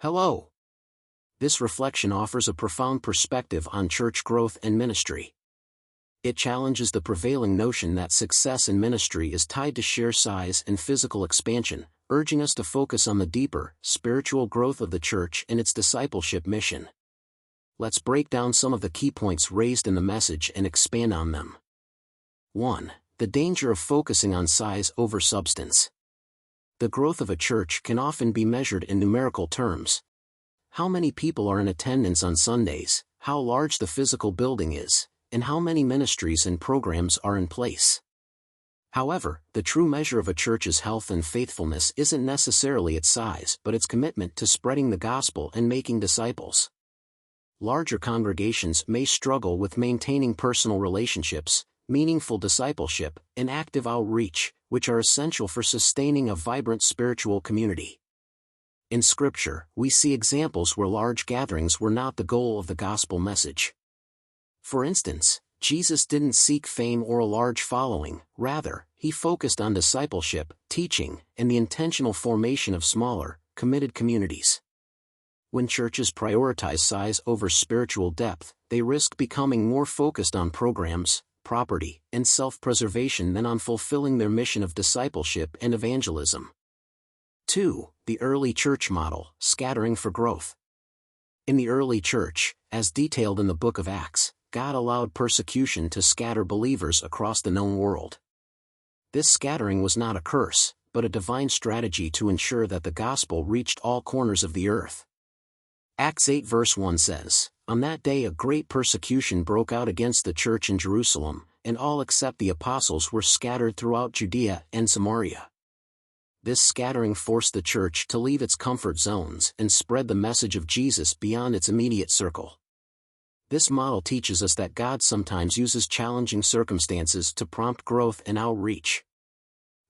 Hello. This reflection offers a profound perspective on church growth and ministry. It challenges the prevailing notion that success in ministry is tied to sheer size and physical expansion, urging us to focus on the deeper, spiritual growth of the church and its discipleship mission. Let's break down some of the key points raised in the message and expand on them. 1. The danger of focusing on size over substance. The growth of a church can often be measured in numerical terms. How many people are in attendance on Sundays, how large the physical building is, and how many ministries and programs are in place. However, the true measure of a church's health and faithfulness isn't necessarily its size but its commitment to spreading the gospel and making disciples. Larger congregations may struggle with maintaining personal relationships, meaningful discipleship, and active outreach, which are essential for sustaining a vibrant spiritual community. In Scripture, we see examples where large gatherings were not the goal of the gospel message. For instance, Jesus didn't seek fame or a large following, rather, he focused on discipleship, teaching, and the intentional formation of smaller, committed communities. When churches prioritize size over spiritual depth, they risk becoming more focused on programs, property, and self-preservation than on fulfilling their mission of discipleship and evangelism. 2. The early church model, scattering for growth. In the early church, as detailed in the book of Acts, God allowed persecution to scatter believers across the known world. This scattering was not a curse, but a divine strategy to ensure that the gospel reached all corners of the earth. Acts 8 verse 1 says, "On that day a great persecution broke out against the church in Jerusalem, and all except the apostles were scattered throughout Judea and Samaria." This scattering forced the church to leave its comfort zones and spread the message of Jesus beyond its immediate circle. This model teaches us that God sometimes uses challenging circumstances to prompt growth and outreach.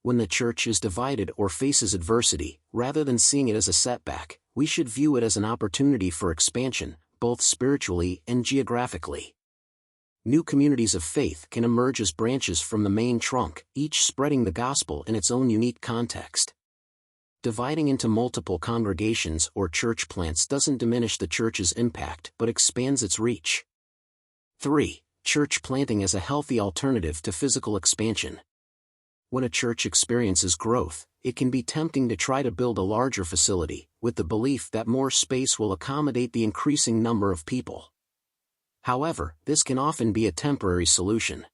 When the church is divided or faces adversity, rather than seeing it as a setback, we should view it as an opportunity for expansion, both spiritually and geographically. New communities of faith can emerge as branches from the main trunk, each spreading the gospel in its own unique context. Dividing into multiple congregations or church plants doesn't diminish the church's impact but expands its reach. 3. Church planting as a healthy alternative to physical expansion. When a church experiences growth, it can be tempting to try to build a larger facility, with the belief that more space will accommodate the increasing number of people. However, this can often be a temporary solution.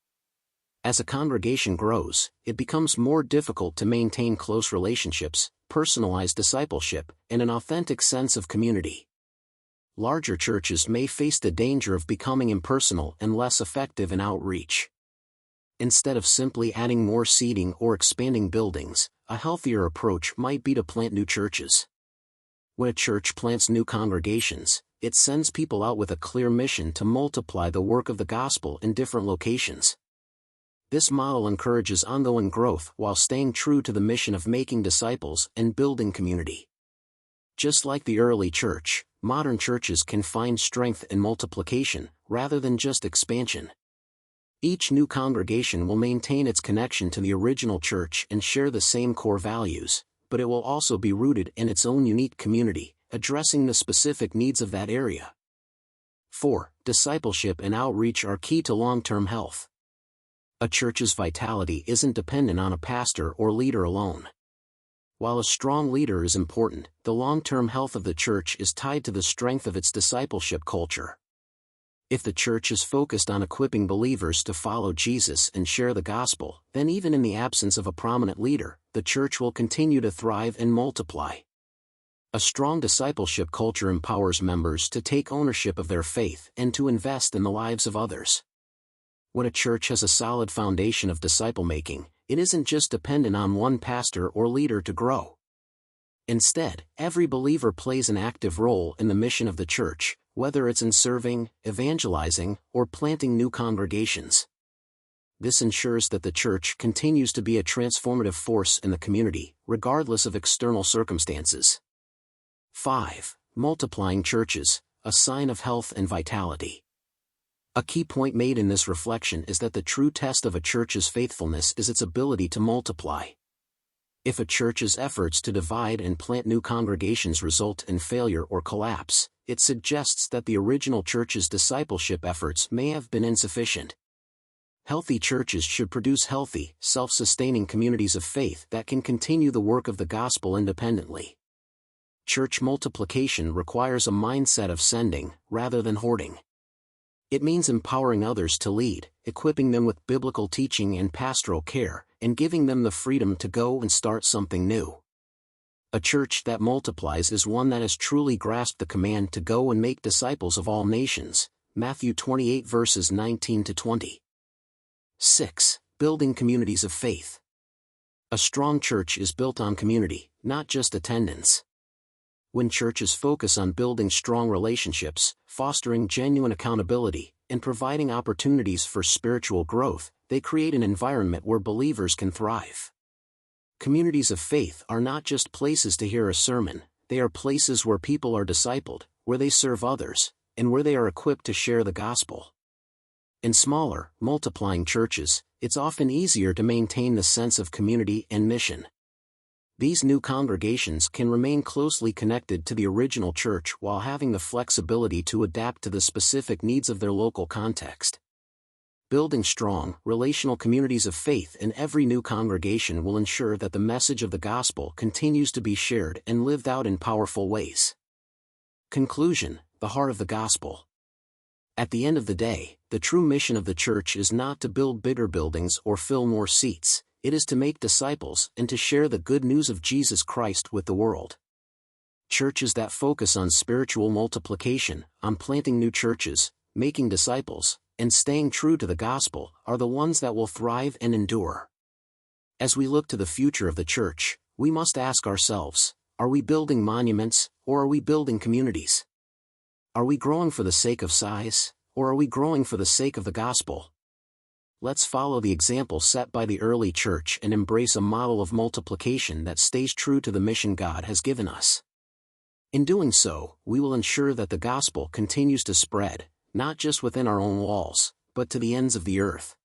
As a congregation grows, it becomes more difficult to maintain close relationships, personalized discipleship, and an authentic sense of community. Larger churches may face the danger of becoming impersonal and less effective in outreach. Instead of simply adding more seating or expanding buildings, a healthier approach might be to plant new churches. When a church plants new congregations, it sends people out with a clear mission to multiply the work of the gospel in different locations. This model encourages ongoing growth while staying true to the mission of making disciples and building community. Just like the early church, modern churches can find strength in multiplication, rather than just expansion. Each new congregation will maintain its connection to the original church and share the same core values, but it will also be rooted in its own unique community, addressing the specific needs of that area. 4. Discipleship and outreach are key to long-term health. A church's vitality isn't dependent on a pastor or leader alone. While a strong leader is important, the long-term health of the church is tied to the strength of its discipleship culture. If the church is focused on equipping believers to follow Jesus and share the gospel, then even in the absence of a prominent leader, the church will continue to thrive and multiply. A strong discipleship culture empowers members to take ownership of their faith and to invest in the lives of others. When a church has a solid foundation of disciple-making, it isn't just dependent on one pastor or leader to grow. Instead, every believer plays an active role in the mission of the church, whether it's in serving, evangelizing, or planting new congregations. This ensures that the church continues to be a transformative force in the community, regardless of external circumstances. 5. Multiplying churches, a sign of health and vitality. A key point made in this reflection is that the true test of a church's faithfulness is its ability to multiply. If a church's efforts to divide and plant new congregations result in failure or collapse, it suggests that the original church's discipleship efforts may have been insufficient. Healthy churches should produce healthy, self-sustaining communities of faith that can continue the work of the gospel independently. Church multiplication requires a mindset of sending, rather than hoarding. It means empowering others to lead, equipping them with biblical teaching and pastoral care, and giving them the freedom to go and start something new. A church that multiplies is one that has truly grasped the command to go and make disciples of all nations. Matthew 28 verses 19 to 20. 6. Building communities of faith. A strong church is built on community, not just attendance. When churches focus on building strong relationships, fostering genuine accountability, and providing opportunities for spiritual growth, they create an environment where believers can thrive. Communities of faith are not just places to hear a sermon, they are places where people are discipled, where they serve others, and where they are equipped to share the gospel. In smaller, multiplying churches, it's often easier to maintain the sense of community and mission. These new congregations can remain closely connected to the original church while having the flexibility to adapt to the specific needs of their local context. Building strong, relational communities of faith in every new congregation will ensure that the message of the gospel continues to be shared and lived out in powerful ways. Conclusion: the heart of the gospel. At the end of the day, the true mission of the church is not to build bigger buildings or fill more seats. It is to make disciples and to share the good news of Jesus Christ with the world. Churches that focus on spiritual multiplication, on planting new churches, making disciples, and staying true to the gospel are the ones that will thrive and endure. As we look to the future of the church, we must ask ourselves, are we building monuments, or are we building communities? Are we growing for the sake of size, or are we growing for the sake of the gospel? Let's follow the example set by the early church and embrace a model of multiplication that stays true to the mission God has given us. In doing so, we will ensure that the gospel continues to spread, not just within our own walls, but to the ends of the earth.